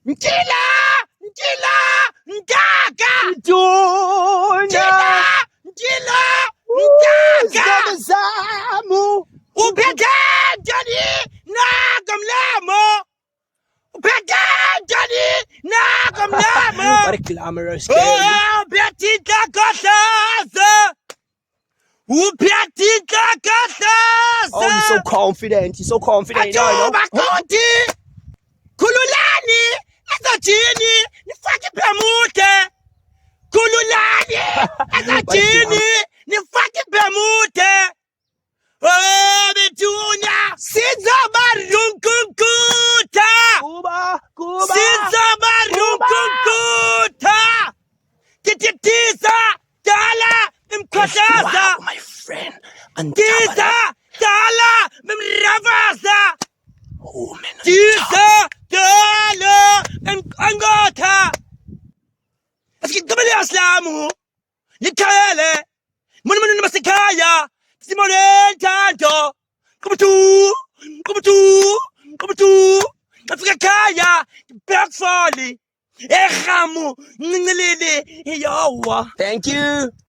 Ntila! Ntila! Ntaka! Ntuna! Ntila! Ntaka! Izigaba zamu! Uphethe njani nakamlamo? Uphethe njani nakamlamo? What a glamorous game. Oh, uphethe inhlakahlaza! Uphethe inhlakahlaza! Oh, you're so confident. You're so confident. You know, Ajuba kuti! Khululani! Ezajini! Nifake phamute! Khululani! Ezajini! Nifake phamute! Oh, Betunya! Sizobarunkunkuta! Kuba! Sizobarunkunkuta! Tititiza! Dala! Mimkhwahlaza! Wow, my friend. And Tiza! Dala! Mimravaza! Oh, man. Tiza! Dala! Mimangotha! Asikigabali aslamu! Likhayele! Munu namasekhaya! Simone Tanto! Kubutu! Afika khaya! Backfall! Ehamu! Ncincelele! Yawa! Thank you.